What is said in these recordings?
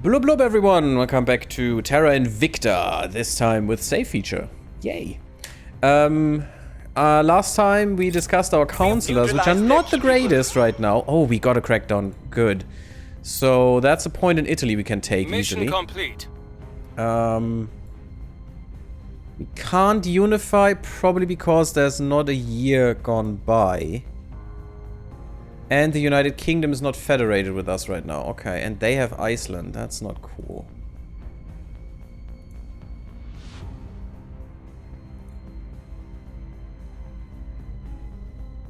Blub blub everyone, welcome back to Terra Invicta, this time with save feature. Yay. Last time we discussed our counselors, which are not the greatest right now. Oh, we got a crackdown, good. So that's a point in Italy we can take easily. Mission complete. We can't unify, probably because there's not a year gone by. And the United Kingdom is not federated with us right now. Okay, and they have Iceland. That's not cool.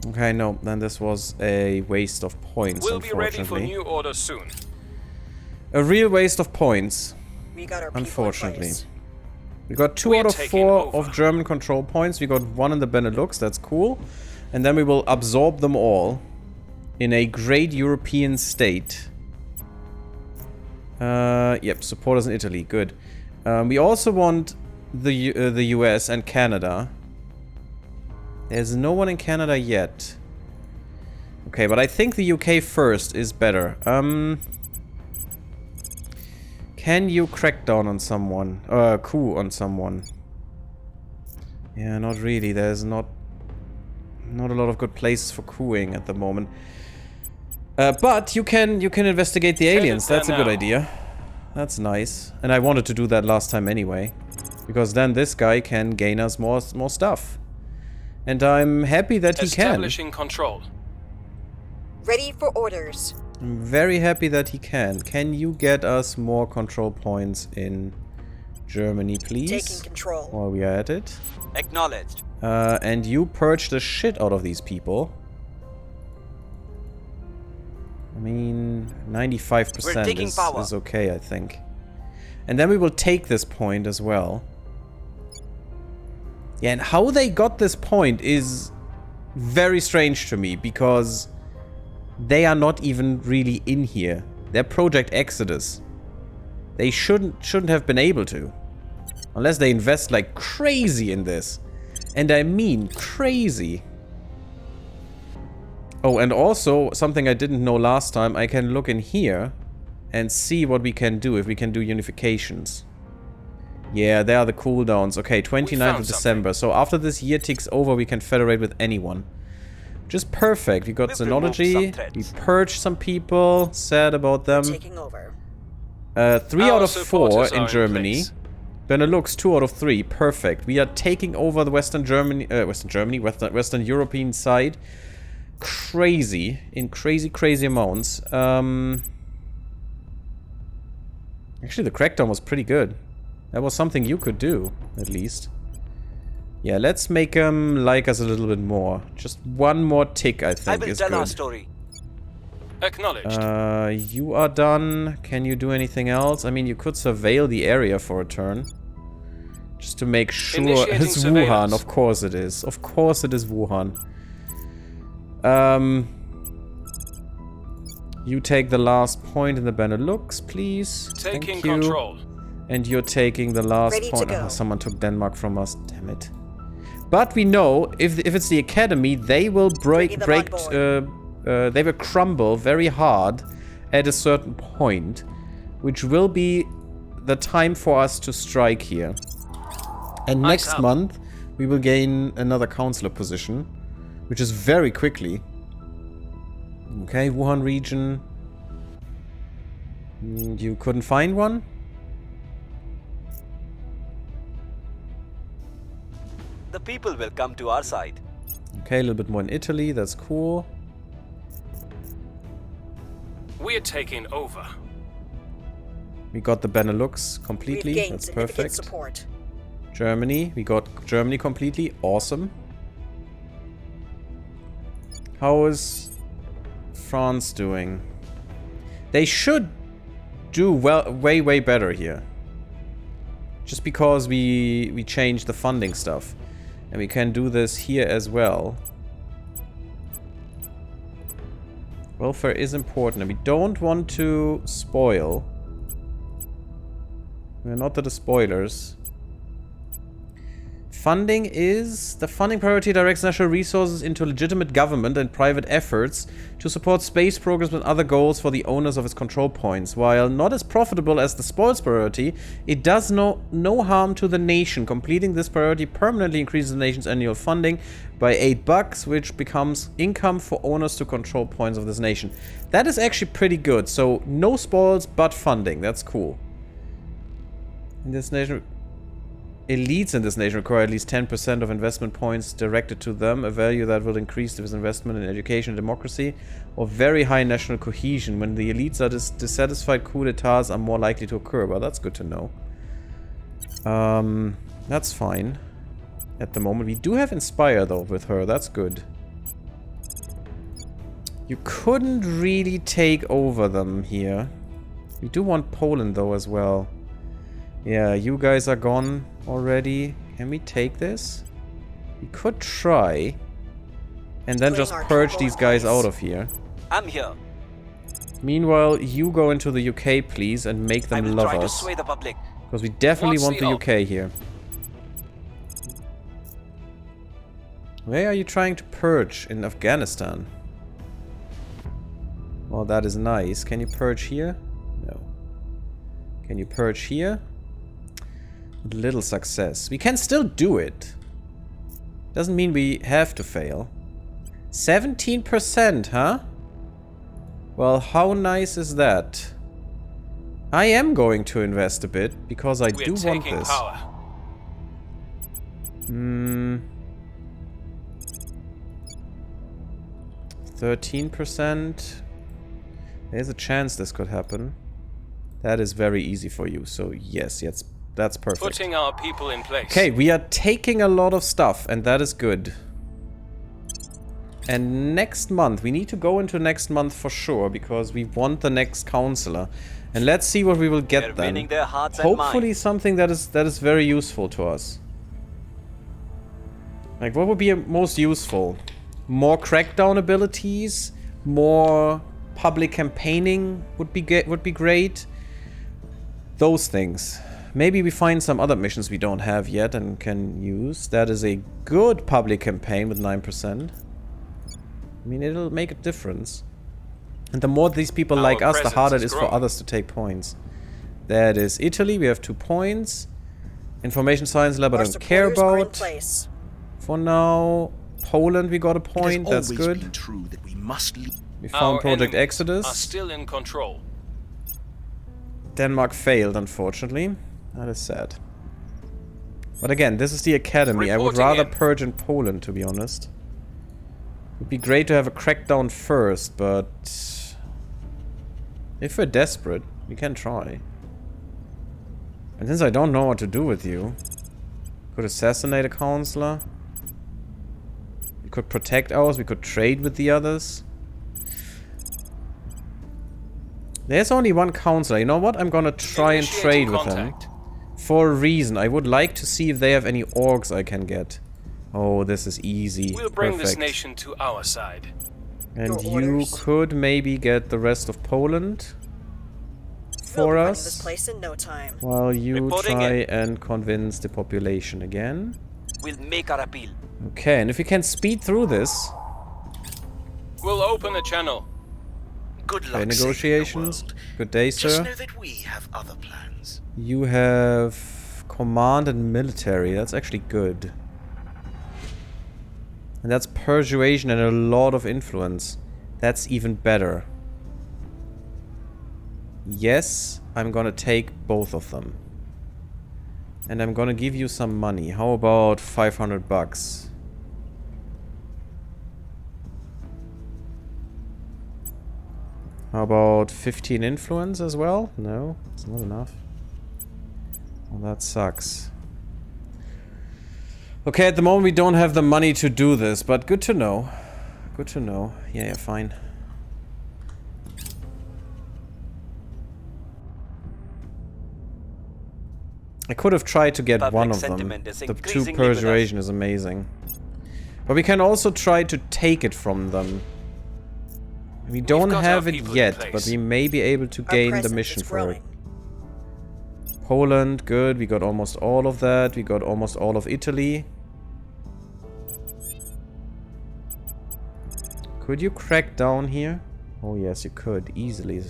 Okay, no, then this was a waste of points, We'll be ready for unfortunately. new orders soon. A real waste of points, We got our unfortunately. people in place. We got 2 We're out of taking 4 over. of German control points. We got 1 in the Benelux, that's cool. And then we will absorb them all in a great European state. Yep, supporters in Italy, good. We also want the US and Canada. There's no one in Canada yet. Okay, but I think the UK first is better. Can you crack down on someone? Coup on someone? Yeah, not really. There's not a lot of good places for cooing at the moment. But you can investigate the aliens. That's a good idea. That's nice. And I wanted to do that last time anyway, because then this guy can gain us more stuff. And I'm happy that he can. Establishing control. Ready for orders. I'm very happy that he can. Can you get us more control points in Germany, please? Taking control. While we are at it. Acknowledged. And you purge the shit out of these people. I mean, 95% is okay, I think. And then we will take this point as well. Yeah, and how they got this point is very strange to me, because they are not even really in here. They're Project Exodus. They shouldn't have been able to. Unless they invest like crazy in this. And I mean crazy. Oh, and also, something I didn't know last time, I can look in here and see what we can do, if we can do unifications. Yeah, there are the cooldowns. Okay, 29th of December. So after this year ticks over, we can federate with anyone. Just perfect. We got Xenology. We purged some people. Sad about them. Taking over. 3 Our out of 4 supporters are in in Germany. place. Benelux 2 out of 3. Perfect. We are taking over the Western European side. Crazy. In crazy amounts. Actually, the crackdown was pretty good. That was something you could do, at least. Yeah, let's make them like us a little bit more. Just one more tick, I think, is tell our good. story. Acknowledged. You are done. Can you do anything else? I mean, you could surveil the area for a turn. Just to make sure. Initiating It's Wuhan, surveillance. of course it is. Of course it is Wuhan. You take the last point in the Benelux, please. Taking Thank you. control. And you're taking the last Ready to point. go. Oh, someone took Denmark from us. Damn it. But we know if it's the academy, they will they will crumble very hard at a certain point, which will be the time for us to strike here. And next month we will gain another counselor position, which is very quickly. Okay, Wuhan region. You couldn't find one? The people will come to our side. Okay, a little bit more in Italy, that's cool. We're taking over. We got the Benelux completely, We've gained that's significant perfect. support. Germany, we got Germany completely, awesome. How is France doing? They should do well, way better here. Just because we changed the funding stuff. And we can do this here as well. Welfare is important, and we don't want to spoil. We're not the spoilers. Funding is... The funding priority directs national resources into legitimate government and private efforts to support space programs and other goals for the owners of its control points. While not as profitable as the spoils priority, it does no harm to the nation. Completing this priority permanently increases the nation's annual funding by $8, which becomes income for owners to control points of this nation. That is actually pretty good. So, no spoils, but funding. That's cool. In this nation... Elites in this nation require at least 10% of investment points directed to them, a value that will increase this investment in education and democracy, or very high national cohesion. When the elites are dissatisfied, coup d'etats are more likely to occur. Well, that's good to know. That's fine. At the moment. We do have Inspire, though, with her. That's good. You couldn't really take over them here. We do want Poland, though, as well. Yeah, you guys are gone already. Can we take this? We could try. And then just purge these guys out of here. I'm here. Meanwhile, you go into the UK, please, and make them love us. To sway the public. Because we definitely want the UK here. Where are you trying to purge? In Afghanistan? Well, that is nice. Can you purge here? No. Can you purge here? Little success. We can still do it. Doesn't mean we have to fail. 17%, huh? Well, how nice is that? I am going to invest a bit, because I do want this. Power. 13%. There's a chance this could happen. That is very easy for you, so yes, that's perfect. Putting our people in place. Okay, we are taking a lot of stuff, and that is good. And next month, we need to go into next month for sure, because we want the next counselor. And let's see what we will get then. Their hearts Hopefully something that is very useful to us. Like, what would be most useful? More crackdown abilities? More public campaigning would be great. Those things. Maybe we find some other missions we don't have yet and can use. That is a good public campaign with 9%. I mean, it'll make a difference. And the more these people like us, the harder it is for others to take points. That is Italy, we have 2 points. Information Science Lab, I don't care about. For now, Poland, we got a point, that's good. We found Project Exodus. Are still in control. Denmark failed, unfortunately. That is sad. But again, this is the academy. I would rather purge in Poland, to be honest. It would be great to have a crackdown first, but... if we're desperate, we can try. And since I don't know what to do with you... could assassinate a counselor. We could protect ours, we could trade with the others. There's only one counselor. You know what? I'm gonna try and trade with him. For a reason. I would like to see if they have any orgs I can get. Oh, this is easy. We'll bring this nation to our side. And you could maybe get the rest of Poland for us. This place in no time. While you try and convince the population again. We'll make our appeal. Okay, and if we can speed through this. We'll open the channel. Good luck. Okay, negotiations. Good day, sir. Just know that we have other plans. You have command and military. That's actually good. And that's persuasion and a lot of influence. That's even better. Yes, I'm gonna take both of them. And I'm gonna give you some money. How about 500 bucks? How about 15 influence as well? No, it's not enough. Well, that sucks. Okay, at the moment we don't have the money to do this, but good to know. Good to know. Yeah, fine. I could have tried to get one of them. The 2 persuasion is amazing. But we can also try to take it from them. We don't have it yet, but we may be able to gain the mission for it. Poland, good. We got almost all of that. We got almost all of Italy. Could you crack down here? Oh yes, you could, easily.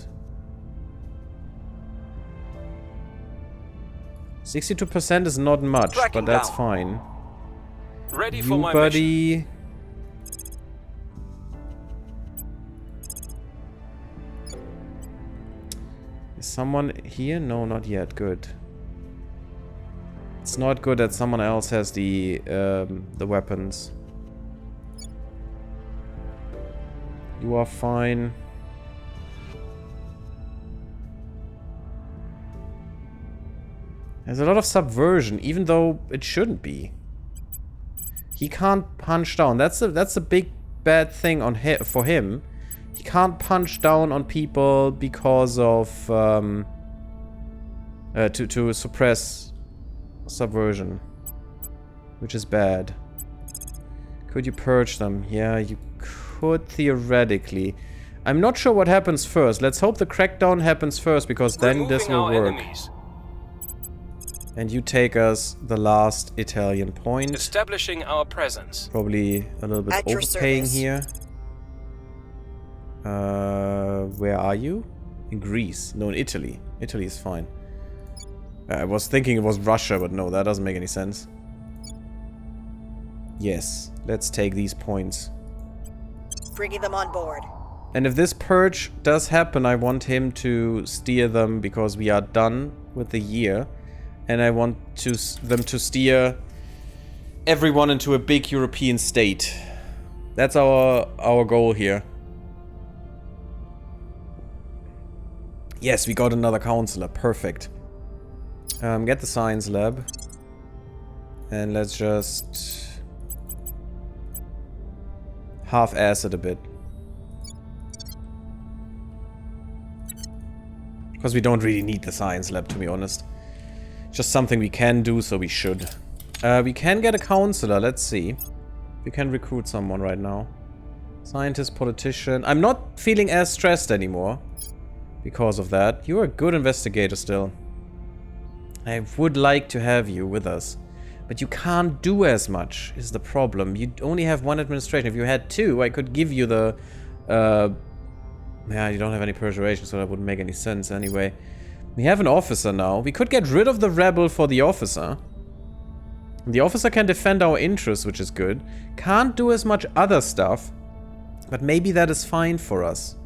62% is not much, Tracking but that's down. fine. Ready for You, my mission. buddy. Is someone here? No, not yet. Good. It's not good that someone else has the weapons. You are fine. There's a lot of subversion, even though it shouldn't be. He can't punch down. That's a big bad thing on for him. He can't punch down on people because of to suppress subversion, which is bad. Could you purge them? Yeah, you could theoretically. I'm not sure what happens first. Let's hope the crackdown happens first, because then this will Removing our work. enemies. And you take us the last Italian point. Establishing our presence. Probably a little bit At your overpaying service. here. Where are you? In Greece. No, in Italy. Italy is fine. I was thinking it was Russia, but no, that doesn't make any sense. Yes, let's take these points. Bringing them on board. And if this purge does happen, I want him to steer them, because we are done with the year. And I want them to steer everyone into a big European state. That's our goal here. Yes, we got another counselor. Perfect. Get the science lab. And let's just half-ass it a bit. Because we don't really need the science lab, to be honest. Just something we can do, so we should. We can get a counselor, let's see. We can recruit someone right now. Scientist, politician. I'm not feeling as stressed anymore because of that. You're a good investigator still. I would like to have you with us. But you can't do as much, is the problem. You only have one administration. If you had two, I could give you the... yeah, you don't have any persuasion, so that wouldn't make any sense anyway. We have an officer now. We could get rid of the rebel for the officer. The officer can defend our interests, which is good. Can't do as much other stuff. But maybe that is fine for us.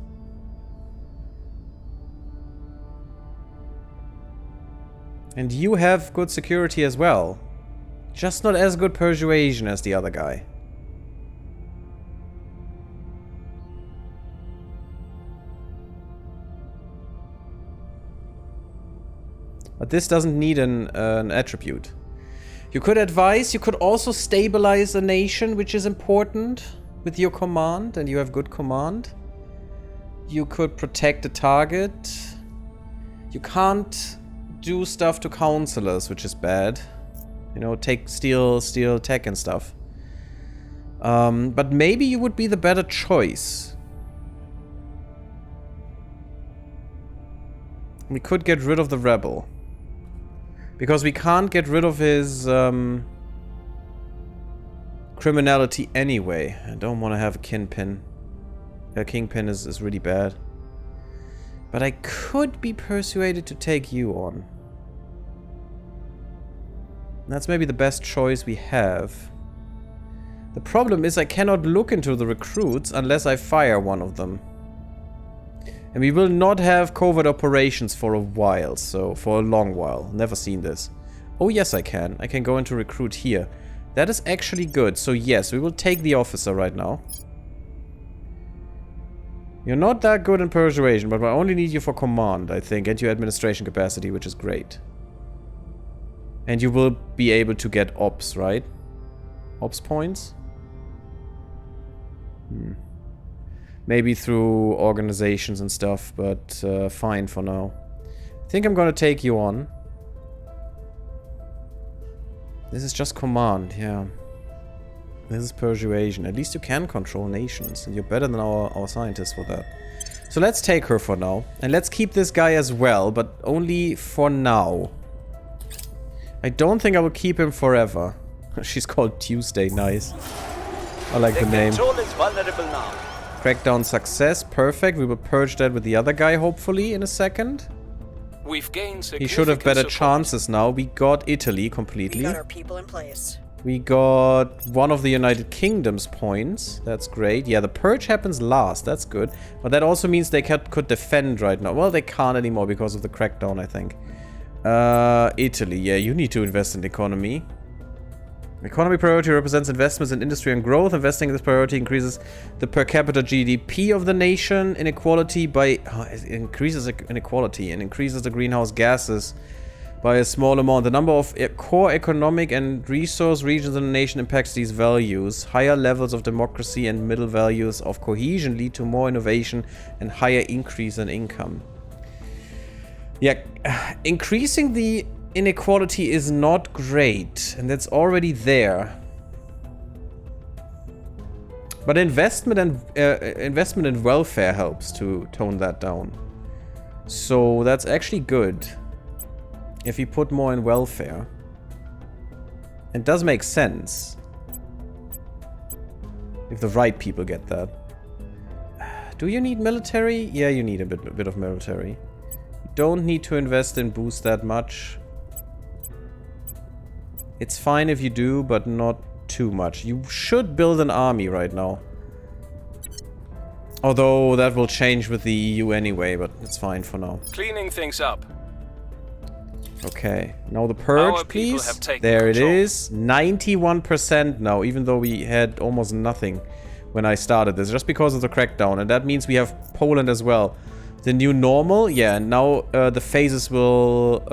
And you have good security as well. Just not as good persuasion as the other guy. But this doesn't need an attribute. You could advise, you could also stabilize a nation, which is important with your command, and you have good command. You could protect the target. You can't do stuff to counselors, which is bad. You know, steal tech and stuff. But maybe you would be the better choice. We could get rid of the rebel. Because we can't get rid of his criminality anyway. I don't want to have a kingpin. A kingpin is really bad. But I could be persuaded to take you on. That's maybe the best choice we have. The problem is I cannot look into the recruits unless I fire one of them. And we will not have covert operations for a while, so for a long while. Never seen this. Oh yes, I can. I can go into recruit here. That is actually good. So yes, we will take the officer right now. You're not that good in persuasion, but I only need you for command, I think, and your administration capacity, which is great. And you will be able to get ops, right? Ops points? Maybe through organizations and stuff, but fine for now. I think I'm gonna take you on. This is just command, yeah. This is persuasion. At least you can control nations, and you're better than our scientists for that. So let's take her for now. And let's keep this guy as well, but only for now. I don't think I will keep him forever. She's called Tuesday, nice. I like the name. Control is vulnerable now. Crackdown success, perfect. We will purge that with the other guy, hopefully, in a second. We've gained He should have significant better support. chances now. We got Italy We completely. got our people in place. We got one of the United Kingdom's points. That's great. Yeah, the purge happens last. That's good. But that also means they could defend right now. Well, they can't anymore because of the crackdown, I think. Italy. Yeah, you need to invest in the economy. Economy priority represents investments in industry and growth. Investing in this priority increases the per capita GDP of the nation. Inequality by... it increases inequality and increases the greenhouse gases by a small amount. The number of core economic and resource regions in the nation impacts these values. Higher levels of democracy and middle values of cohesion lead to more innovation and higher increase in income. Yeah, increasing the inequality is not great, and that's already there. But investment in welfare helps to tone that down. So that's actually good. If you put more in welfare. It does make sense. If the right people get that. Do you need military? Yeah, you need a bit of military. You don't need to invest in boost that much. It's fine if you do, but not too much. You should build an army right now. Although that will change with the EU anyway, but it's fine for now. Cleaning things up. Okay, now the purge, Our people please. have taken There it control. is. 91% now, even though we had almost nothing when I started this, just because of the crackdown. And that means we have Poland as well. The new normal, yeah, now the phases will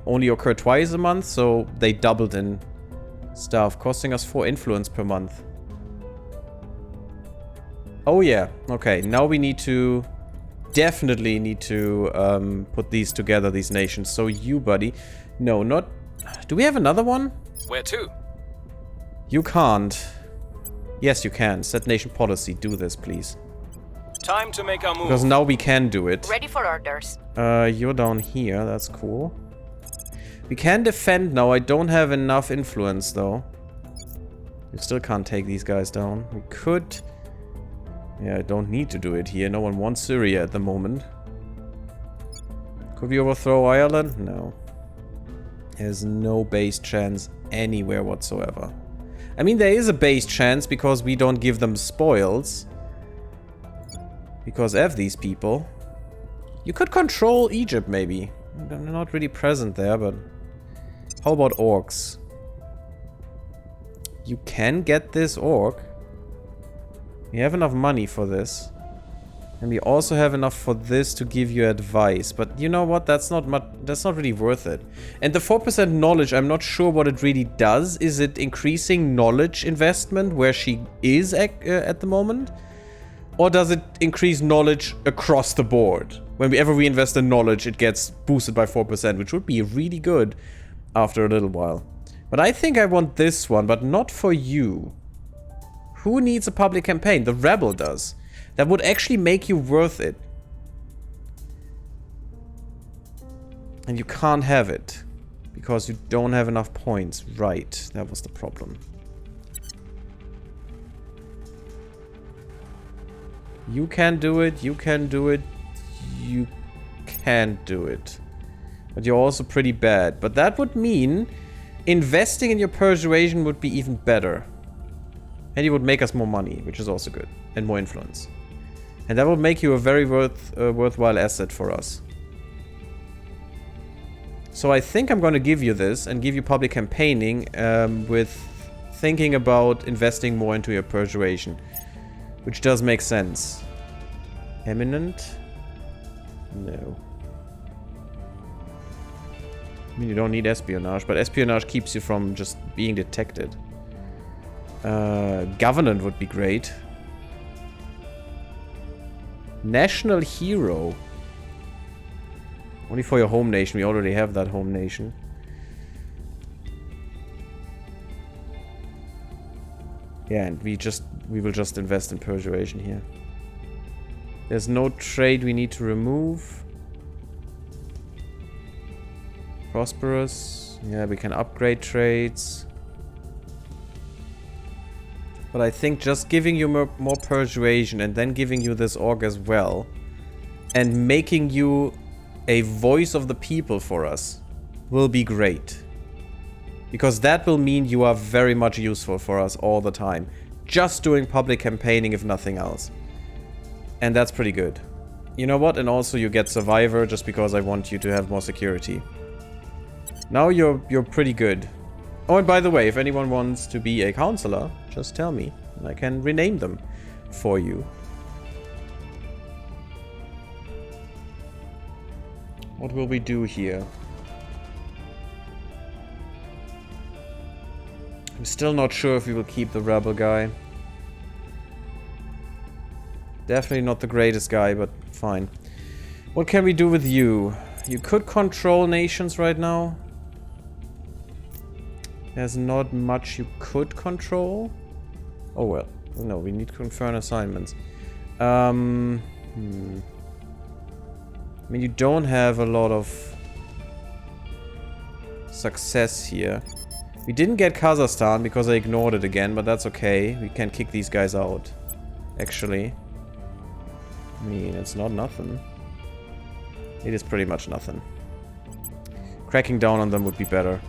only occur twice a month, so they doubled in stuff, costing us 4 influence per month. Oh yeah, okay, now we need to... definitely need to put these together, these nations. So you, buddy. No, not... Do we have another one? Where to? You can't. Yes, you can. Set nation policy. Do this, please. Time to make our move. Because now we can do it. Ready for orders. You're down here. That's cool. We can defend now. I don't have enough influence, though. We still can't take these guys down. We could... Yeah, I don't need to do it here. No one wants Syria at the moment. Could we overthrow Ireland? No. There's no base chance anywhere whatsoever. I mean, there is a base chance because we don't give them spoils. Because of these people. You could control Egypt, maybe. They're not really present there, but... How about orcs? You can get this orc. We have enough money for this. And we also have enough for this to give you advice. But you know what? That's not much. That's not really worth it. And the 4% knowledge, I'm not sure what it really does. Is it increasing knowledge investment where she is at the moment? Or does it increase knowledge across the board? Whenever we invest in knowledge, it gets boosted by 4%, which would be really good after a little while. But I think I want this one, but not for you. Who needs a public campaign? The rebel does. That would actually make you worth it. And you can't have it. Because you don't have enough points. Right, that was the problem. You can do it, you can do it, you can't do it. But you're also pretty bad. But that would mean investing in your persuasion would be even better. And it would make us more money, which is also good. And more influence. And that would make you a very worthwhile asset for us. So I think I'm going to give you this and give you public campaigning with thinking about investing more into your persuasion. Which does make sense. Eminent? No. I mean, you don't need espionage, but espionage keeps you from just being detected. Governance would be great. National hero. Only for your home nation. We already have that home nation. Yeah, and we will just invest in persuasion here. There's no trade we need to remove. Prosperous. Yeah, we can upgrade trades. But I think just giving you more persuasion and then giving you this org as well, and making you a voice of the people for us will be great. Because that will mean you are very much useful for us all the time. Just doing public campaigning if nothing else. And that's pretty good. You know what? And also you get Survivor just because I want you to have more security. Now you're pretty good. Oh, and by the way, if anyone wants to be a counselor, just tell me. And I can rename them for you. What will we do here? I'm still not sure if we will keep the rebel guy. Definitely not the greatest guy, but fine. What can we do with you? You could control nations right now. There's not much you could control. Oh well. No, we need to confirm assignments. I mean, you don't have a lot of success here. We didn't get Kazakhstan because I ignored it again, but that's okay. We can kick these guys out. Actually. I mean, it's not nothing. It is pretty much nothing. Cracking down on them would be better.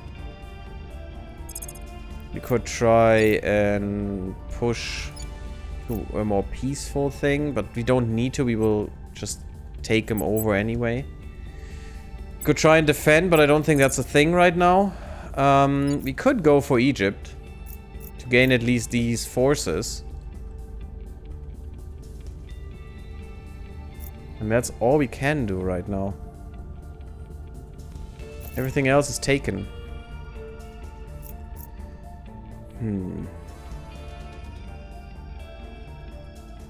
We could try and push to a more peaceful thing, but we don't need to. We will just take them over anyway. Could try and defend, but I don't think that's a thing right now. We could go for Egypt to gain at least these forces. And that's all we can do right now. Everything else is taken. I'm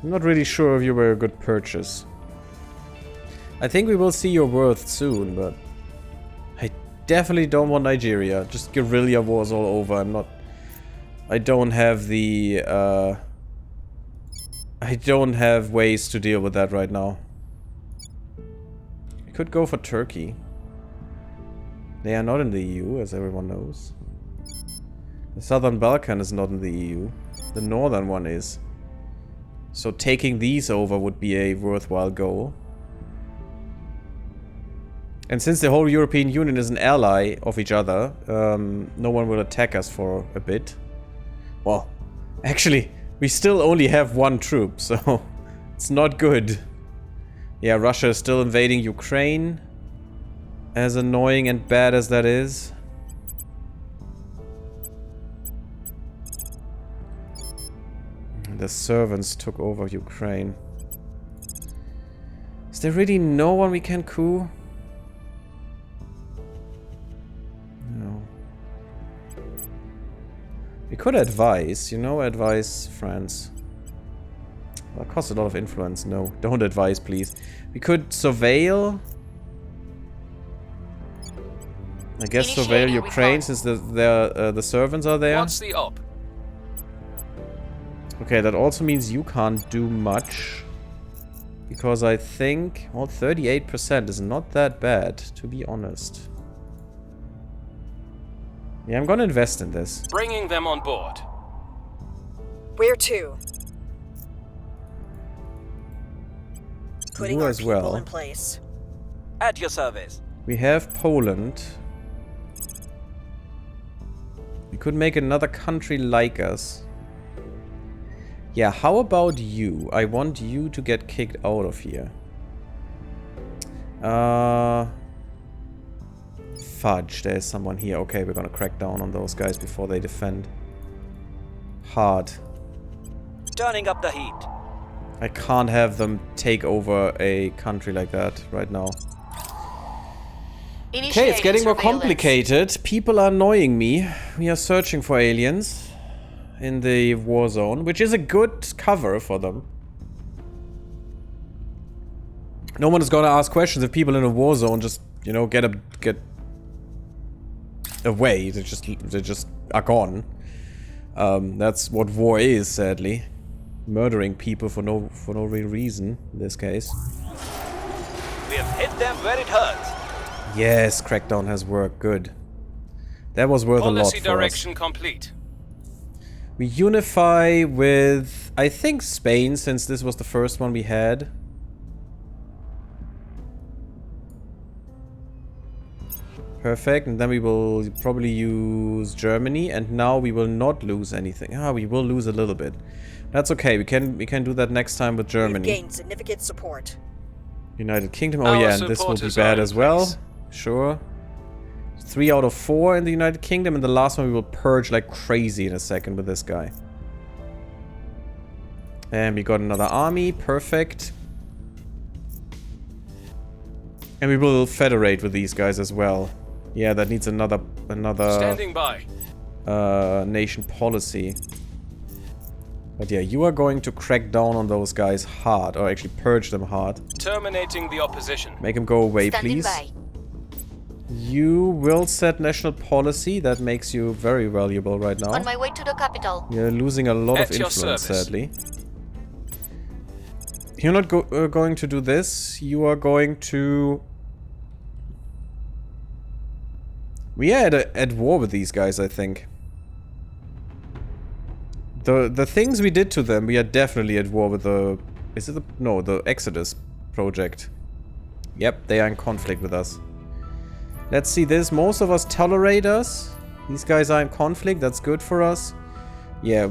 not really sure if you were a good purchase. I think we will see your worth soon, but I definitely don't want Nigeria. Just guerrilla wars all over. I don't have the I don't have ways to deal with that right now. I could go for Turkey. They are not in the EU, as everyone knows. The Southern Balkan is not in the EU. The northern one is. So taking these over would be a worthwhile goal. And since the whole European Union is an ally of each other, no one will attack us for a bit. Well, actually, we still only have one troop, so it's not good. Yeah, Russia is still invading Ukraine. As annoying and bad as that is. The servants took over Ukraine. Is there really no one we can coup? No. We could advise, you know, advise France. Well, that costs a lot of influence. No, don't advise, please. We could surveil. I guess surveil Ukraine since the servants are there. What's the op? Okay, that also means you can't do much. Because I think, well, 38% is not that bad, to be honest. Yeah, I'm gonna invest in this. Bringing them on board. Where to? Putting You our as people well. in place. At your service. We have Poland. We could make another country like us. Yeah, how about you? I want you to get kicked out of here. Fudge, there's someone here. Okay, we're gonna crack down on those guys before they defend. Hard. Turning up the heat. I can't have them take over a country like that right now. Okay, it's getting more complicated. People are annoying me. We are searching for aliens in the war zone, which is a good cover for them. No one is gonna ask questions if people in a war zone just, you know, get away. They just are gone. That's what war is, sadly. Murdering people for no real reason in this case. We have hit them where it hurts. Yes, crackdown has worked. Good. That was worth a lot Policy for us. direction complete. We unify with, I think, Spain, since this was the first one we had. Perfect, and then we will probably use Germany, and now we will not lose anything. Ah, we will lose a little bit. That's okay, we can do that next time with We've Germany. gained significant support. United Kingdom, oh Our yeah, and this will be supporters bad are in as well. place. Sure. 3 out of 4 in the United Kingdom, and the last one we will purge like crazy in a second with this guy. And we got another army, perfect. And we will federate with these guys as well. Yeah, that needs another Standing by. nation policy. But yeah, you are going to crack down on those guys hard, or actually purge them hard. Terminating the opposition. Make them go away, Standing please. by. You will set national policy. That makes you very valuable right now. On my way to the capital. You're losing a lot At of your influence, service. sadly. You're not going to do this. You are going to... We are at war with these guys, I think. The things we did to them, we are definitely at war with the... Is it the... No, the Exodus project. Yep, they are in conflict with us. Let's see this. Most of us tolerate us. These guys are in conflict. That's good for us. Yeah,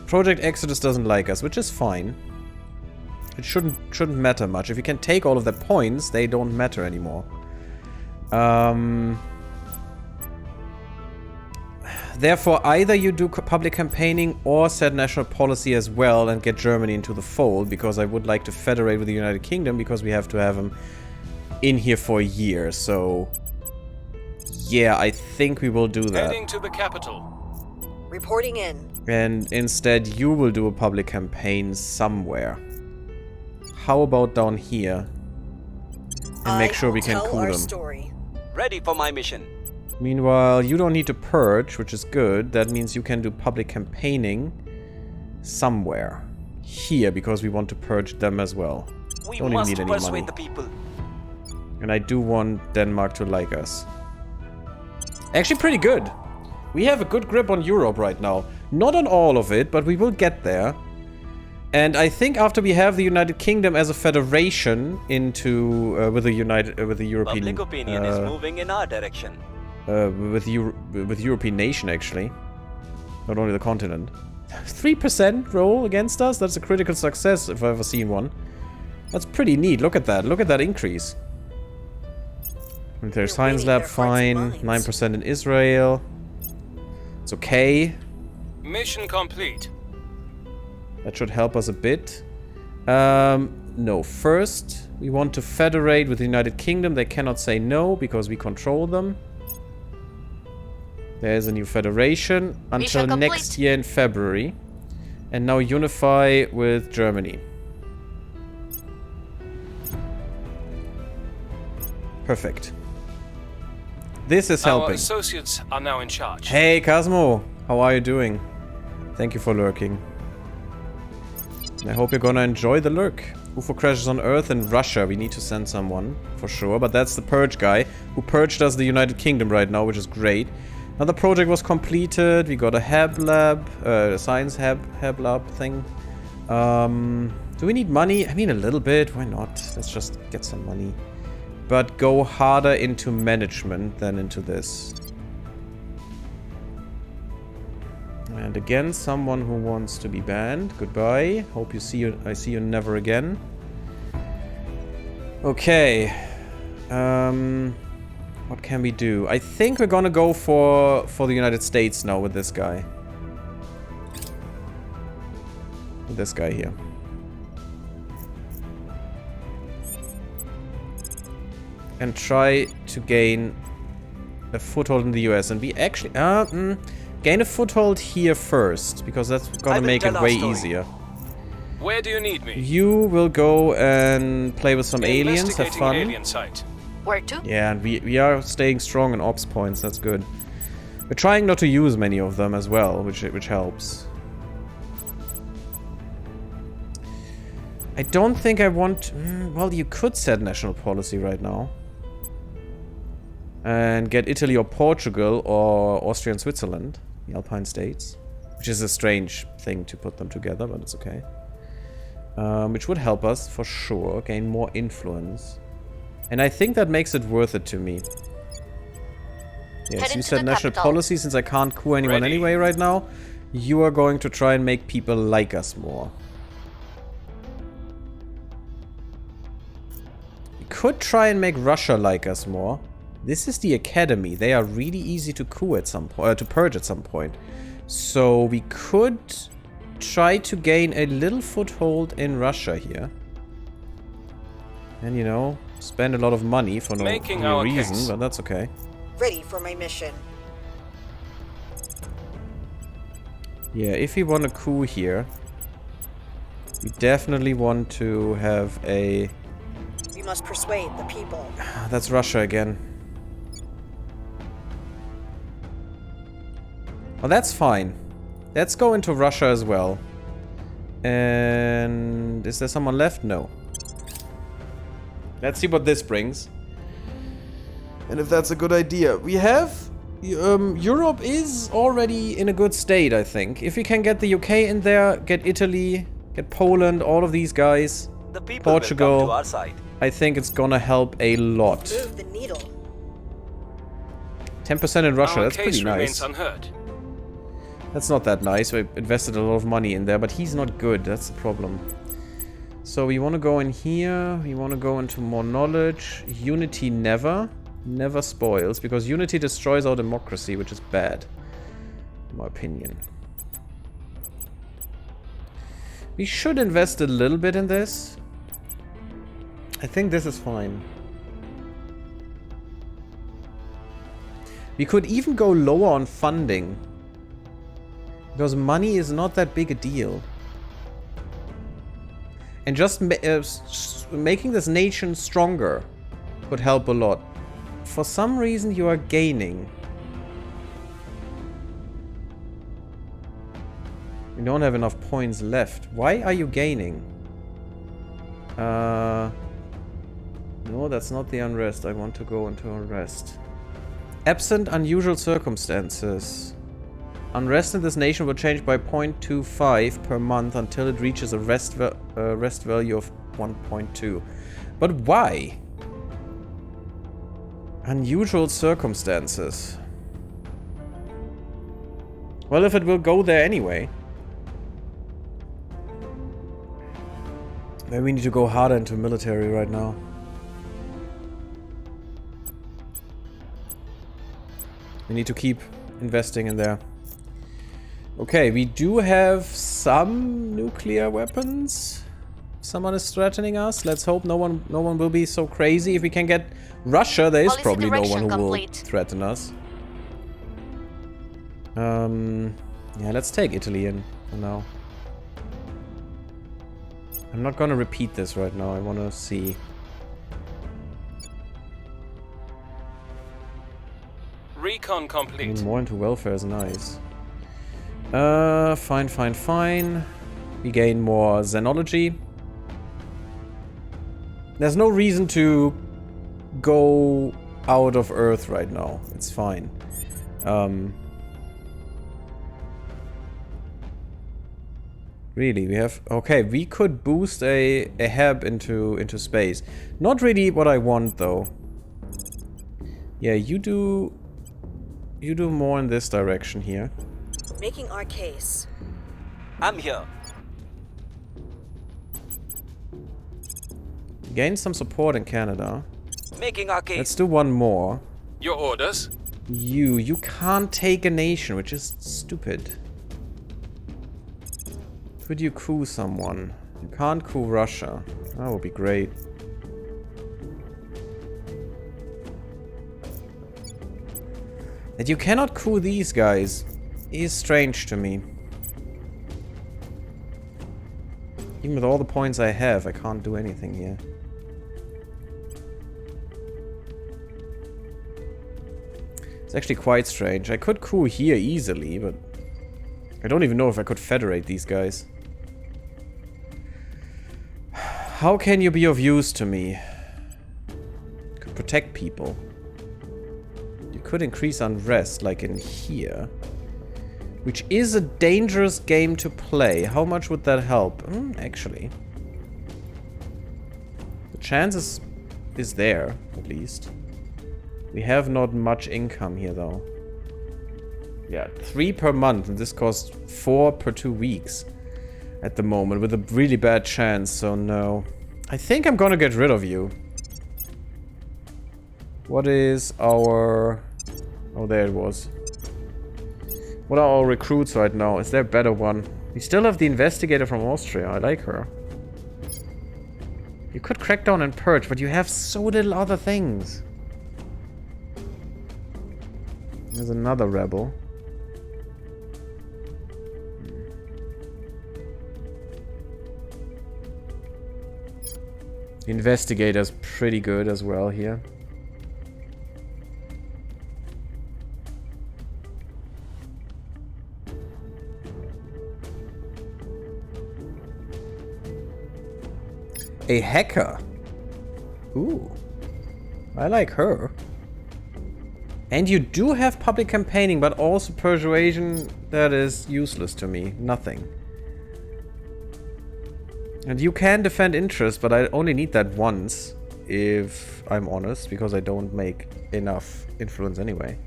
Project Exodus doesn't like us, which is fine. It shouldn't matter much. If you can take all of their points, they don't matter anymore. Therefore, either you do public campaigning or set national policy as well and get Germany into the fold, because I would like to federate with the United Kingdom, because we have to have them in here for a year, so... Yeah, I think we will do that. Heading to the capital. Reporting in. And instead, you will do a public campaign somewhere. How about down here? And make sure we can tell coup our them. story. Ready for my mission. Meanwhile, you don't need to purge, which is good. That means you can do public campaigning somewhere. Here, because we want to purge them as well. We Don't even must need any persuade money. the people. And I do want Denmark to like us. Actually, pretty good. We have a good grip on Europe right now. Not on all of it, but we will get there. And I think after we have the United Kingdom as a federation into with the European Public opinion is moving in our direction. with European nation actually, not only the continent. 3% roll against us. That's a critical success if I've ever seen one. That's pretty neat. Look at that. Look at that increase. Military You're Science winning Lab, their hearts and fine. minds. 9% in Israel. It's okay. Mission complete. That should help us a bit. No, first we want to federate with the United Kingdom. They cannot say no because we control them. There's a new federation until Mission next complete. year in February. And now unify with Germany. Perfect. This is Our helping. associates are now in charge. Hey, Cosmo! How are you doing? Thank you for lurking. I hope you're gonna enjoy the lurk. UFO crashes on Earth in Russia. We need to send someone, for sure. But that's the Purge guy, who purged us the United Kingdom right now, which is great. Another project was completed. We got a Hab Lab, Science Hab Lab thing. Do we need money? I mean, a little bit. Why not? Let's just get some money. But go harder into management than into this. And again, someone who wants to be banned. Goodbye. Hope you see you. I see you never again. Okay. What can we do? I think we're gonna go for the United States now with this guy. With this guy here. And try to gain a foothold in the US. And we actually gain a foothold here first, because that's gonna make it way easier. Where do you need me? You will go and play with some aliens, have Investigating fun. alien site. Where to? Yeah, and we are staying strong on ops points, that's good. We're trying not to use many of them as well, which helps. I don't think I want... well, you could set national policy right now. And get Italy or Portugal or Austria and Switzerland, the Alpine states. Which is a strange thing to put them together, but it's okay. Which would help us, for sure, gain more influence. And I think that makes it worth it to me. Yes, you said national policy, since I can't coup anyone anyway right now. You are going to try and make people like us more. We could try and make Russia like us more. This is the academy. They are really easy to coup at some point, to purge at some point. So we could try to gain a little foothold in Russia here. And, you know, spend a lot of money for no reason, but that's okay. Ready for my mission. Yeah, if we want a coup here, we definitely want to have a... We must persuade the people. That's Russia again. Well, that's fine. Let's go into Russia as well. And... is there someone left? No. Let's see what this brings. And if that's a good idea. We have... Europe is already in a good state, I think. If we can get the UK in there, get Italy, get Poland, all of these guys, The people Portugal, will come to our side. I think it's gonna help a lot. Move the needle. 10% in Russia, Our that's pretty case remains nice. unheard. That's not that nice. We invested a lot of money in there, but he's not good. That's the problem. So we want to go in here. We want to go into more knowledge. Unity never. Never spoils, because unity destroys our democracy, which is bad, in my opinion. We should invest a little bit in this. I think this is fine. We could even go lower on funding, because money is not that big a deal. And just making this nation stronger could help a lot. For some reason you are gaining. You don't have enough points left. Why are you gaining? No, that's not the unrest. I want to go into unrest. Absent unusual circumstances. Unrest in this nation will change by 0.25 per month until it reaches a rest value of 1.2. But why? Unusual circumstances. Well, if it will go there anyway. Maybe we need to go harder into military right now. We need to keep investing in there. Okay, we do have some nuclear weapons. Someone is threatening us. Let's hope no one will be so crazy. If we can get Russia, there is probably no one who will threaten us. Yeah, let's take Italy in for now. I'm not gonna repeat this right now. I wanna see. Recon complete. More into welfare is nice. Fine. We gain more xenology. There's no reason to go out of Earth right now. It's fine. Really, we have... Okay, we could boost a hab into space. Not really what I want, though. Yeah, you do more in this direction here. Making our case. I'm here. Gain some support in Canada. Making our case. Let's do one more. Your orders? You can't take a nation, which is stupid. Could you coup someone? You can't coup Russia. That would be great. That you cannot coup these guys is strange to me. Even with all the points I have, I can't do anything here. It's actually quite strange. I could coup here easily, but I don't even know if I could federate these guys. How can you be of use to me? Could protect people. could increase unrest, like in here. Which is a dangerous game to play. How much would that help? Actually. The chances is there, at least. We have not much income here, though. Yeah, 3 per month, and this costs 4 per 2 weeks. At the moment, with a really bad chance, so no. I think I'm gonna get rid of you. What is our... Oh, there it was. What are our recruits right now? Is there a better one? We still have the investigator from Austria. I like her. You could crack down and purge, but you have so little other things. There's another rebel. The investigator's pretty good as well here. A hacker. Ooh. I like her. And you do have public campaigning, but also persuasion. That is useless to me. Nothing. And you can defend interest, but I only need that once, if I'm honest, because I don't make enough influence anyway.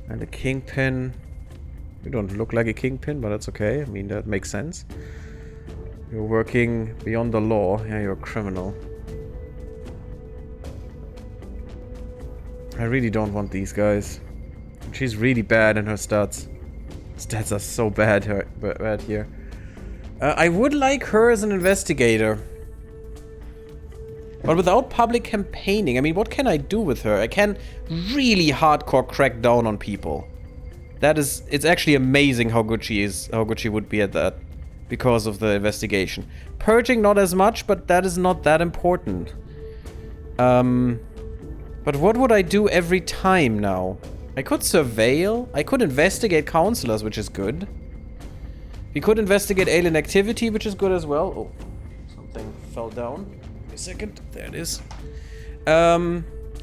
And a kingpin. You don't look like a kingpin, but that's okay. I mean, that makes sense. You're working beyond the law. Yeah, you're a criminal. I really don't want these guys. She's really bad in her stats. Stats are so bad here. I would like her as an investigator. But without public campaigning, I mean, what can I do with her? I can really hardcore crack down on people. It's actually amazing how good she is, how good she would be at that. Because of the investigation. Purging, not as much, but that is not that important. But what would I do every time now? I could surveil. I could investigate counselors, which is good. We could investigate alien activity, which is good as well. Oh, something fell down. Wait a second. There it is.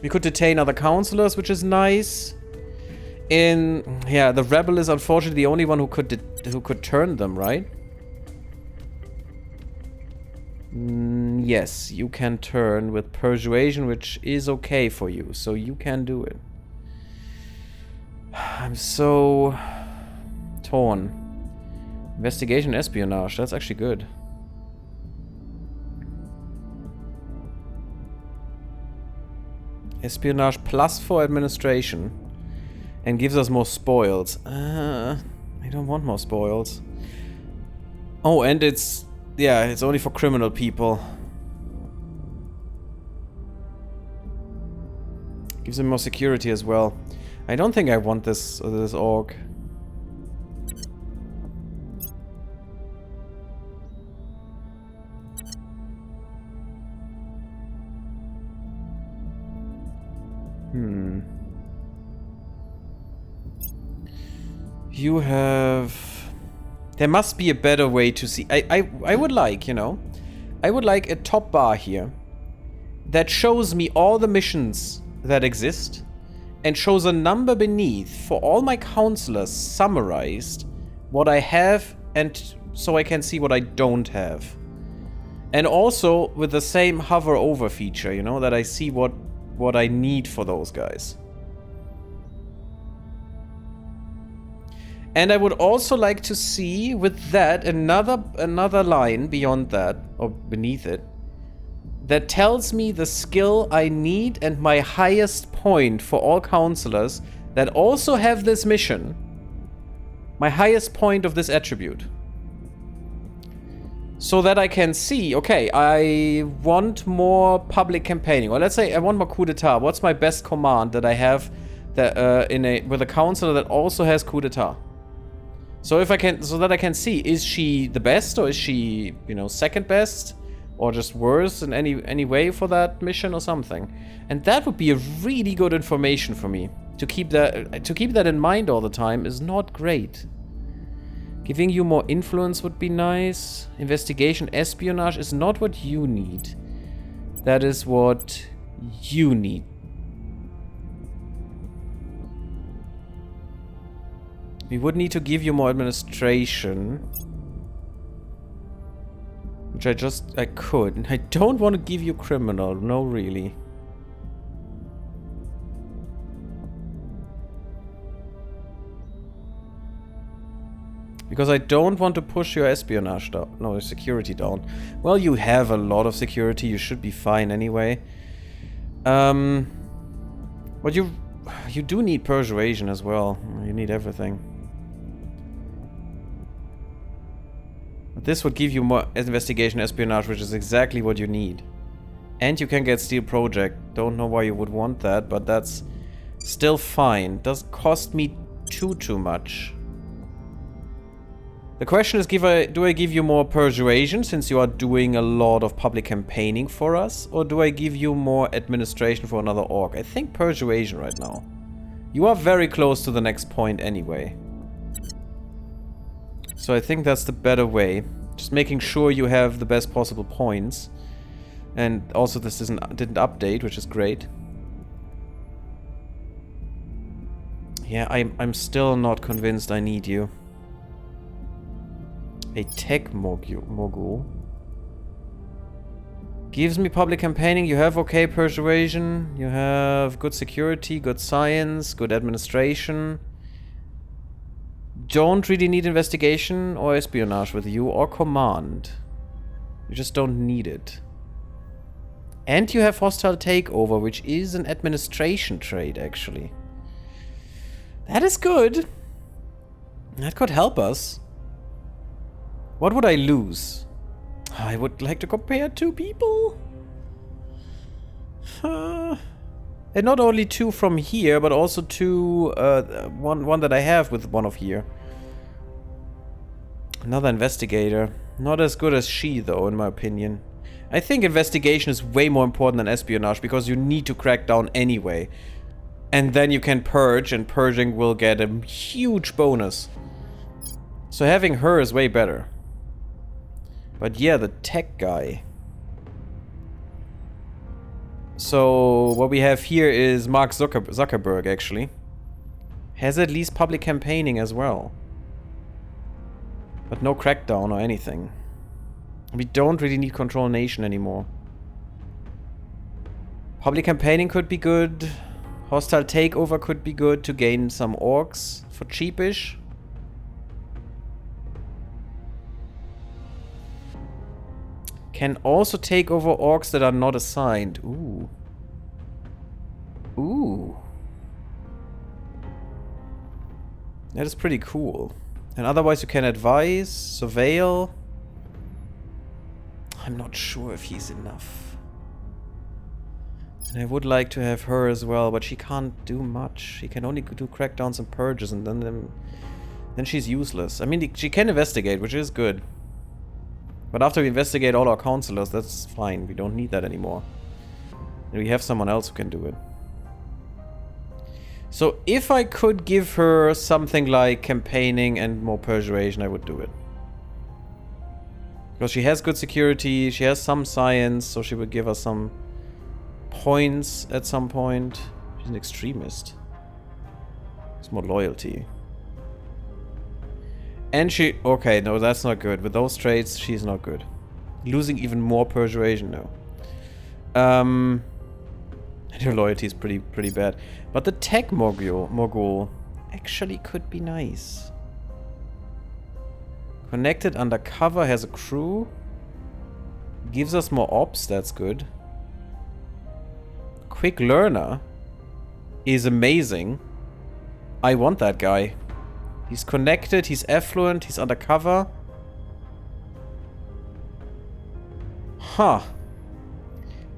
We could detain other counselors, which is nice. Yeah, the rebel is unfortunately the only one who could turn them, right? Yes, you can turn with persuasion, which is okay for you, so you can do it. I'm so torn. Investigation, espionage, that's actually good. Espionage plus for administration. And gives us more spoils. I don't want more spoils. Oh, and it's... Yeah, it's only for criminal people. Gives them more security as well. I don't think I want this orc. You have... There must be a better way to see... I would like, you know... I would like a top bar here that shows me all the missions that exist and shows a number beneath for all my counselors summarized what I have, and so I can see what I don't have. And also with the same hover over feature, you know, that I see what I need for those guys. And I would also like to see with that another line beyond that, or beneath it, that tells me the skill I need and my highest point for all counselors that also have this mission. My highest point of this attribute. So that I can see, okay, I want more public campaigning. Or let's say I want more coup d'etat. What's my best command that I have that with a counselor that also has coup d'etat? So if I can, so that I can see, is she the best, or is she, you know, second best, or just worse in any way for that mission or something? And that would be a really good information for me to keep that in mind all the time. Is not great. Giving you more influence would be nice. Investigation, espionage is not what you need. That is what you need. We would need to give you more administration. Which I could. I don't want to give you criminal. No, really. Because I don't want to push your espionage down. No, security down. Well, you have a lot of security. You should be fine anyway. But you do need persuasion as well. You need everything. But this would give you more investigation espionage, which is exactly what you need. And you can get Steel Project. Don't know why you would want that, but that's still fine. Doesn't cost me too much. The question is, do I give you more persuasion since you are doing a lot of public campaigning for us? Or do I give you more administration for another org? I think persuasion right now. You are very close to the next point anyway. So I think that's the better way. Just making sure you have the best possible points. And also this didn't update, which is great. Yeah, I'm still not convinced I need you. A tech mogul. Gives me public campaigning. You have okay persuasion. You have good security, good science, good administration. Don't really need investigation or espionage with you, or command. You just don't need it. And you have hostile takeover, which is an administration trait, actually. That is good. That could help us. What would I lose? I would like to compare two people. And not only two from here, but also two, one that I have with one of here. Another investigator. Not as good as she, though, in my opinion. I think investigation is way more important than espionage, because you need to crack down anyway. And then you can purge, and purging will get a huge bonus. So having her is way better. But yeah, the tech guy. So what we have here is Mark Zuckerberg, actually. Has at least public campaigning as well. But no crackdown or anything. We don't really need Control Nation anymore. Public campaigning could be good. Hostile takeover could be good to gain some orcs for cheapish. Can also take over orcs that are not assigned. Ooh. Ooh. That is pretty cool. And otherwise you can advise, surveil. I'm not sure if he's enough. And I would like to have her as well, but she can't do much. She can only do crackdowns and purges, and then she's useless. I mean, she can investigate, which is good. But after we investigate all our counselors, that's fine. We don't need that anymore. And we have someone else who can do it. So if I could give her something like campaigning and more persuasion, I would do it. Because she has good security, she has some science, so she would give us some points at some point. She's an extremist. It's more loyalty. And she... Okay, no, that's not good. With those traits, she's not good. Losing even more persuasion, no. And her loyalty is pretty bad. But the tech mogul actually could be nice. Connected undercover, has a crew. Gives us more ops, that's good. Quick learner is amazing. I want that guy. He's connected, he's affluent, he's undercover. Huh.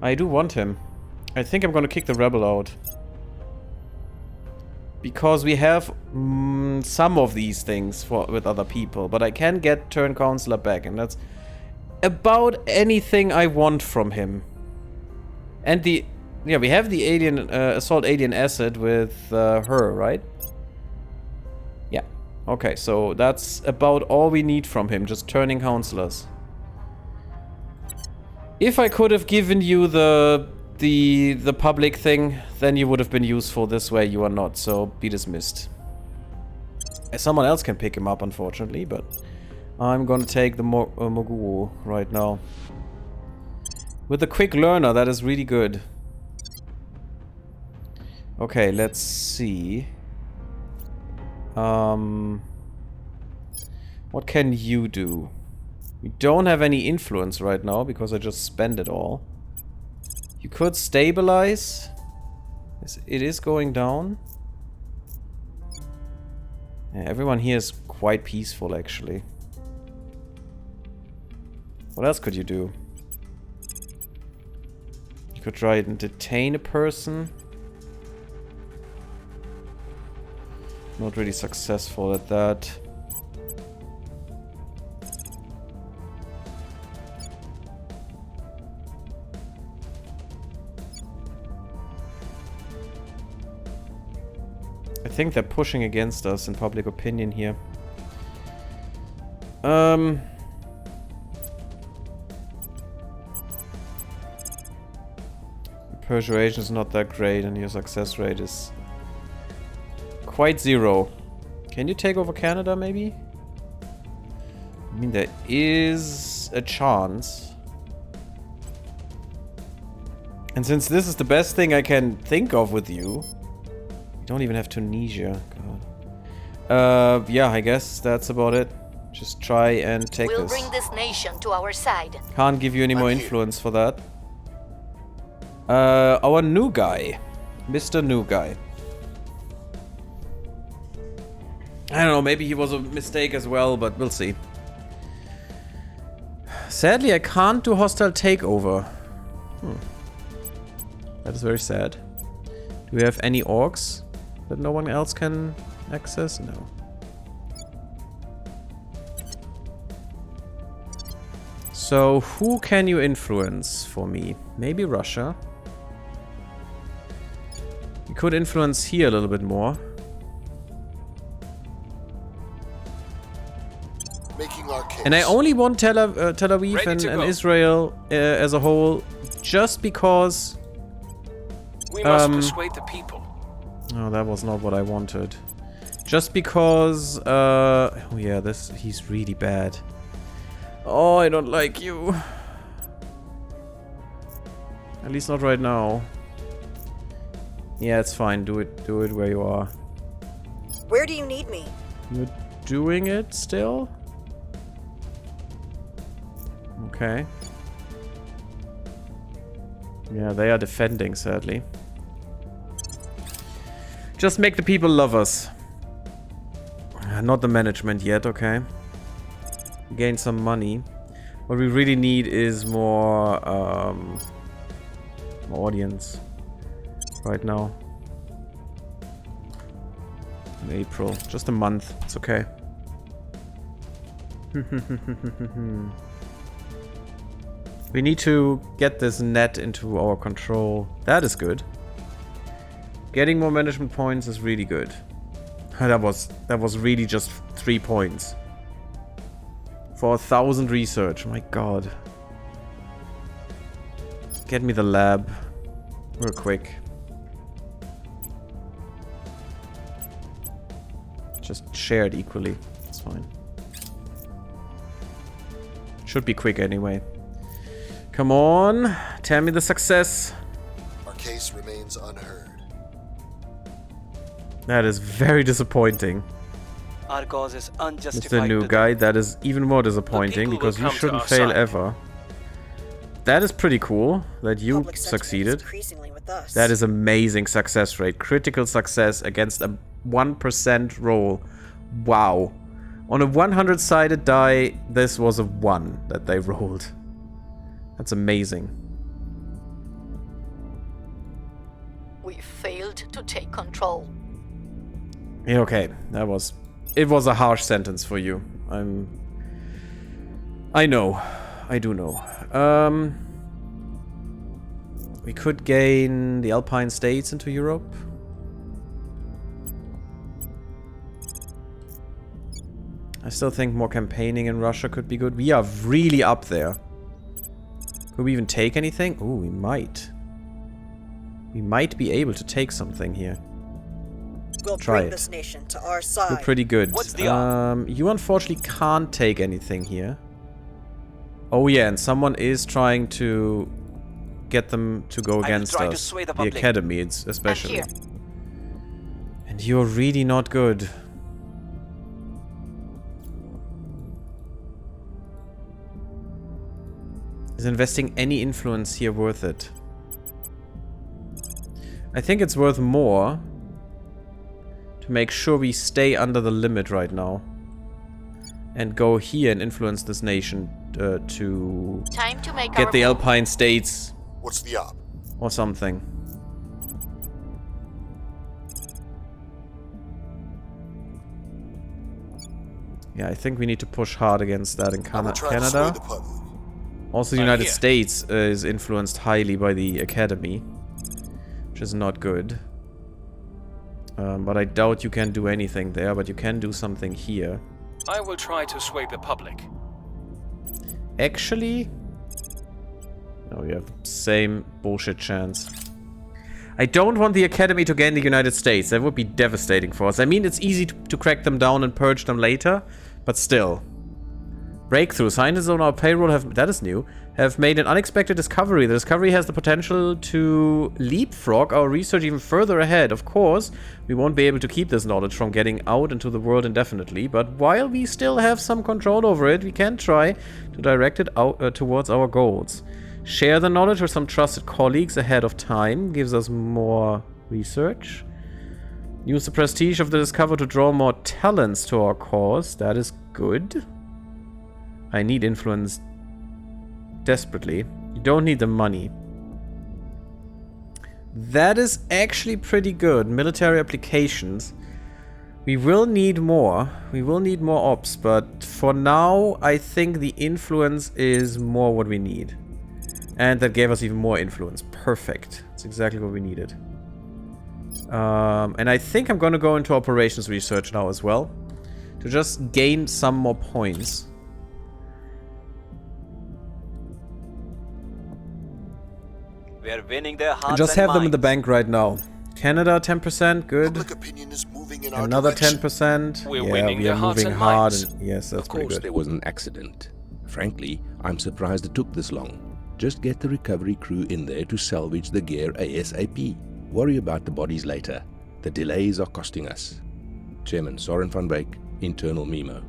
I do want him. I think I'm gonna kick the rebel out. Because we have some of these things with other people. But I can get turn counselor back. And that's about anything I want from him. And the... Yeah, we have the alien... assault alien acid with her, right? Yeah. Okay, so that's about all we need from him. Just turning counselors. If I could have given you the public thing, then you would have been useful. This way you are not, so be dismissed. Someone else can pick him up, unfortunately, but I'm gonna take the Mogul right now. With the quick learner, that is really good. Okay, let's see. What can you do? We don't have any influence right now because I just spent it all. You could stabilize. It is going down. Yeah, everyone here is quite peaceful, actually. What else could you do? You could try and detain a person. Not really successful at that. I think they're pushing against us in public opinion here. Persuasion is not that great and your success rate is quite zero. Can you take over Canada, maybe? I mean, there is a chance. And since this is the best thing I can think of with you, we don't even have Tunisia. God. Yeah, I guess that's about it. Just try and take We'll this. bring this nation to our side. Can't give you any more influence for that. Our new guy. Mr. New Guy. I don't know, maybe he was a mistake as well, but we'll see. Sadly, I can't do hostile takeover. That is very sad. Do we have any orcs that no one else can access? No. So, who can you influence for me? Maybe Russia. You could influence here a little bit more. Making our case. And I only want Tel Aviv and Israel as a whole just because... We must persuade the people. Oh, that was not what I wanted. Just because... oh yeah, he's really bad. Oh, I don't like you. At least not right now. Yeah, it's fine. Do it where you are. Where do you need me? You're doing it still? Okay. Yeah, they are defending, sadly. Just make the people love us. Not the management yet, okay. Gain some money. What we really need is more, more audience. Right now. In April. Just a month. It's okay. We need to get this net into our control. That is good. Getting more management points is really good. That was really just 3 points. For 1,000 research. My god. Get me the lab. Real quick. Just share it equally. It's fine. Should be quick anyway. Come on. Tell me the success. Our case remains unheard. That is very disappointing. Our cause is unjustified. Mr. New Guy, that is even more disappointing people because will you come to shouldn't our fail side. ever. That is pretty cool that you Public sentiment is succeeded. increasingly with us. That is amazing success rate. Critical success against a 1% roll. Wow. On a 100-sided die, this was a 1 that they rolled. That's amazing. We failed to take control. Yeah, okay. It was a harsh sentence for you. I know. I do know. We could gain the Alpine states into Europe. I still think more campaigning in Russia could be good. We are really up there. Could we even take anything? Ooh, we might. We might be able to take something here. We'll Try bring it. this nation to our You're side. pretty good. What's the op? You unfortunately can't take anything here. Oh yeah, and someone is trying to get them to go I will against try to us. sway the The public. Academy, I'm especially. here. And you're really not good. Is investing any influence here worth it? I think it's worth more to make sure we stay under the limit right now. And go here and influence this nation to Time to make get our the move. Alpine States What's the op? or something. Yeah, I think we need to push hard against that in I will try to sway Canada. the public. Also, the I'm United here. States is influenced highly by the Academy, which is not good. But I doubt you can do anything there, but you can do something here. I will try to sway the public. Actually... No, you have the same bullshit chance. I don't want the Academy to gain the United States. That would be devastating for us. I mean, it's easy to crack them down and purge them later, but still. Breakthrough. Scientists on our payroll have... That is new. Have made an unexpected discovery. The discovery has the potential to leapfrog our research even further ahead. Of course, we won't be able to keep this knowledge from getting out into the world indefinitely, but while we still have some control over it, we can try to direct it out towards our goals. Share the knowledge with some trusted colleagues ahead of time. Gives us more research. Use the prestige of the discovery to draw more talents to our cause. That is good. I need influence desperately. You don't need the money. That is actually pretty good. Military applications. We will need more. We will need more ops, but for now, I think the influence is more what we need. And that gave us even more influence. Perfect. That's exactly what we needed. And I think I'm going to go into operations research now as well. To just gain some more points. We are winning their hearts Just and have them in the minds. bank right now. Canada, 10%. Good. Public opinion is moving in our Another direction. 10%. We're Yeah, winning we their are hearts moving and hard. minds. And yes, that's Of pretty course, good. there was an accident. Frankly, I'm surprised it took this long. Just get the recovery crew in there to salvage the gear ASAP. Worry about the bodies later. The delays are costing us. Chairman Soren van Beek, Internal Memo.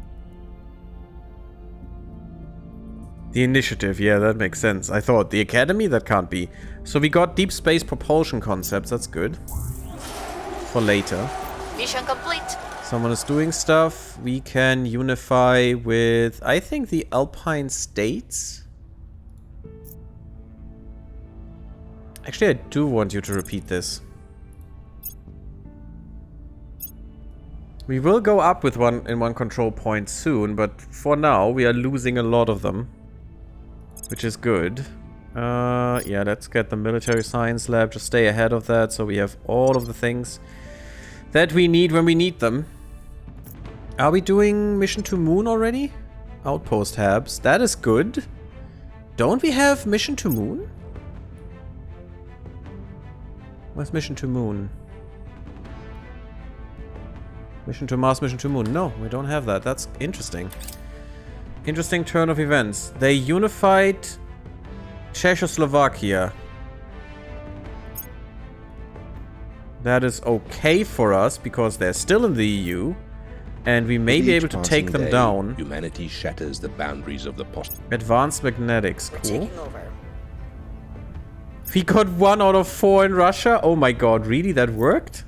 The initiative, yeah, that makes sense. I thought the Academy, that can't be. So we got deep space propulsion concepts, that's good. For later. Mission complete. Someone is doing stuff. We can unify with, I think, the Alpine States. Actually, I do want you to repeat this. We will go up with one control point soon, but for now, we are losing a lot of them. Which is good. Yeah, let's get the military science lab. Just stay ahead of that so we have all of the things that we need when we need them. Are we doing mission to moon already? Outpost habs. That is good. Don't we have mission to moon? Where's mission to moon? Mission to Mars, mission to moon. No, we don't have that. That's interesting. Interesting turn of events. They unified Czechoslovakia. That is okay for us because they're still in the EU. And we may be With each able to take passing them day, down. Humanity shatters the boundaries of the post. Advanced magnetics. We're Cool. taking over. We got 1 out of 4 in Russia. Oh my god, really? That worked?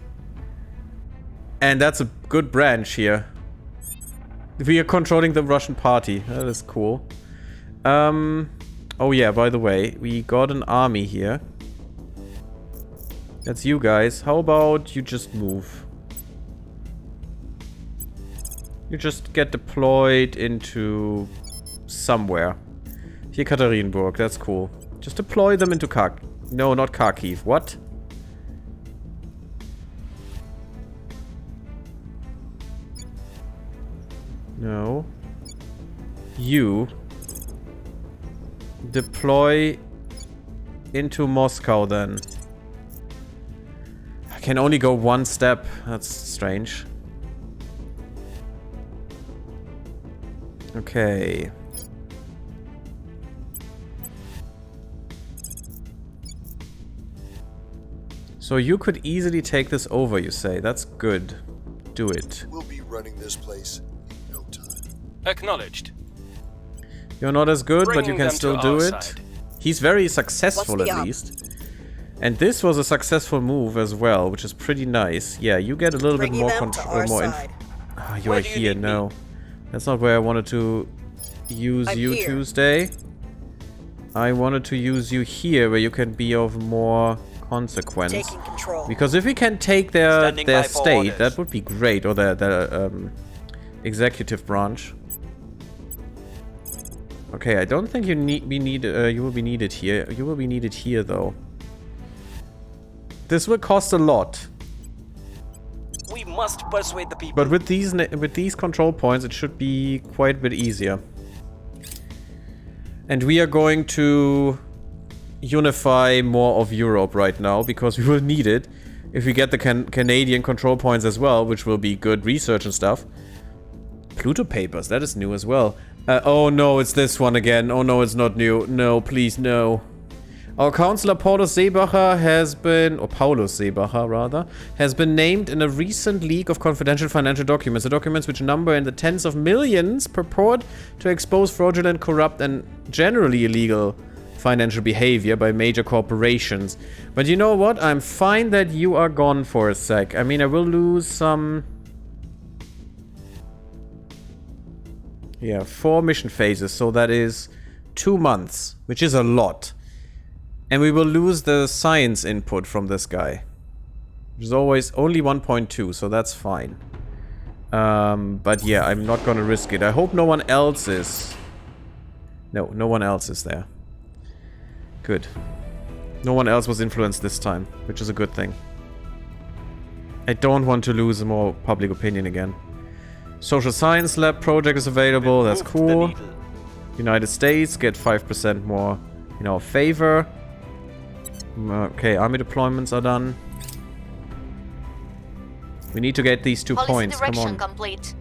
And that's a good branch here. We are controlling the Russian party. That is cool. Oh yeah, by the way, we got an army here. That's you guys. How about you just move? You just get deployed into somewhere. Here, Katerinburg. That's cool. Just deploy them into No, not Kharkiv. What? No. You deploy into Moscow then. I can only go one step. That's strange. Okay. So you could easily take this over, you say. That's good. Do it. We'll be running this place in no time. Acknowledged. You're not as good, but you Bringing can them still to do our it. side. He's very successful What's the at op? least. And this was a successful move as well, which is pretty nice. Yeah, you get a little bit Bringing more them to control, our more side. Ah, you Where are do you here. need me? No, that's not where I wanted to use I'm you, here. Tuesday. I wanted to use you here, where you can be of more consequence. Taking control. Because if we can take their Standing by for state, orders. that would be great, or their executive branch. Okay, I don't think you you will be needed here. You will be needed here, though. This will cost a lot, We must persuade the people. but with these control points, it should be quite a bit easier. And we are going to unify more of Europe right now, because we will need it if we get the Canadian control points as well, which will be good research and stuff. Pluto papers, that is new as well. Oh no, it's this one again. Oh no, it's not new. No, please, no. Our councillor Paulus Seebacher has been, or Paulus Seebacher rather, has been named in a recent leak of confidential financial documents. The documents, which number in the tens of millions, purport to expose fraudulent, corrupt, and generally illegal financial behavior by major corporations. But you know what? I'm fine that you are gone for a sec. I mean, I will lose some... Yeah, 4 mission phases, so that is 2 months, which is a lot. And we will lose the science input from this guy. Which is always only 1.2, so that's fine. But yeah, I'm not gonna risk it. I hope no one else is... No, no one else is there. Good. No one else was influenced this time, which is a good thing. I don't want to lose more public opinion again. Social Science Lab project is available, that's Move the cool. needle. United States get 5% more in our favor. Okay, army deployments are done. We need to get these 2 Policy points, come direction on. complete.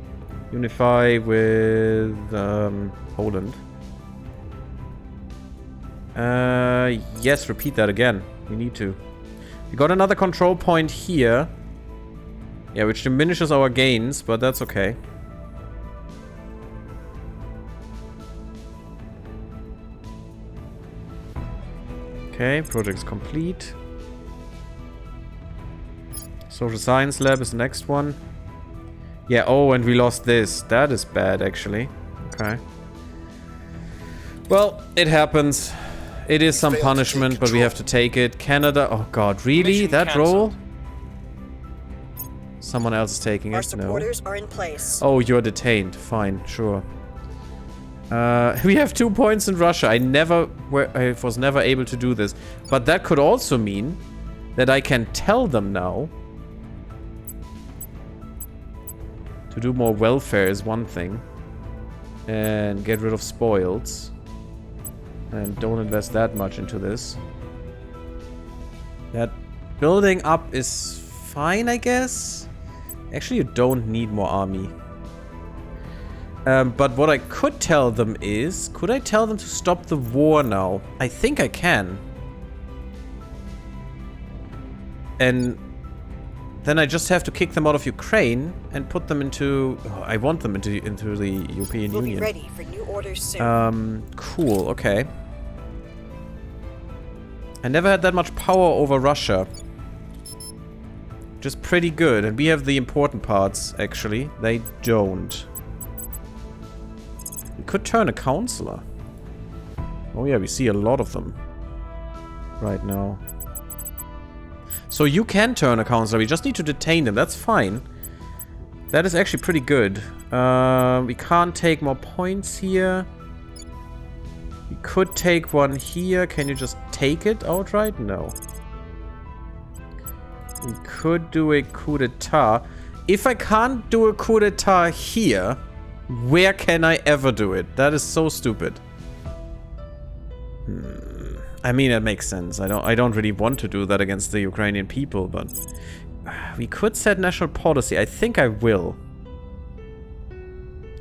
Unify with Poland. Yes, repeat that again. We need to. We got another control point here. Yeah, which diminishes our gains, but that's okay. Okay, project's complete. Social Science Lab is the next one. Yeah, oh, and we lost this. That is bad, actually. Okay. Well, it happens. It is some Failed to take punishment, but we control. have to take it. Canada, oh god, really? Mission That cancelled. role? Someone else is taking Our it? No. supporters are in place. Oh, you're detained. Fine, sure. We have 2 points in Russia. I was never able to do this. But that could also mean that I can tell them now. To do more welfare is one thing. And get rid of spoils. And don't invest that much into this. That building up is fine, I guess. Actually, you don't need more army. But what I could tell them is... Could I tell them to stop the war now? I think I can. And then I just have to kick them out of Ukraine and put them into... Oh, I want them into the European We'll be Union. ready for new orders soon. Cool, okay. I never had that much power over Russia. Just pretty good. And we have the important parts, actually. They don't. We could turn a counselor. Oh yeah, we see a lot of them right now. So you can turn a counselor. We just need to detain them. That's fine. That is actually pretty good. We can't take more points here. We could take one here. Can you just take it outright? No. We could do a coup d'etat. If I can't do a coup d'etat here, where can I ever do it? That is so stupid. I mean, it makes sense. I don't really want to do that against the Ukrainian people, but We could set national policy. I think I will.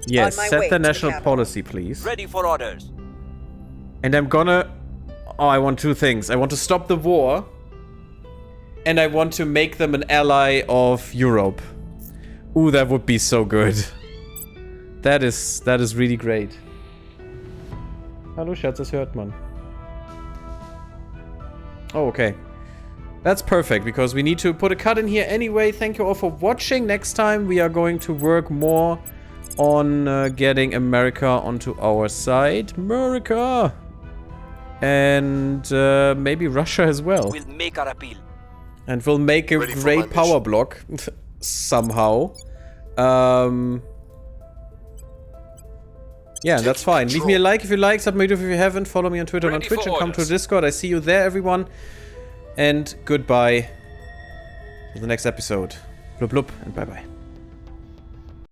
Yes, On my set way the to the national capital. policy, please. Ready for orders. And I'm gonna... Oh, I want two things. I want to stop the war. And I want to make them an ally of Europe. Ooh, that would be so good. That is really great. Hallo Schatz, das hört man. Oh, okay. That's perfect, because we need to put a cut in here anyway. Thank you all for watching. Next time we are going to work more on getting America onto our side. America! And maybe Russia as well. We'll make our appeal. And we'll make a Ready for great my power mission. block. Somehow. Yeah, that's fine. Leave me a like if you like, submit if you haven't, follow me on Twitter and on Ready Twitch, for and come to orders. Discord. I see you there, everyone. And goodbye. Till the next episode. Blub blub, and bye bye.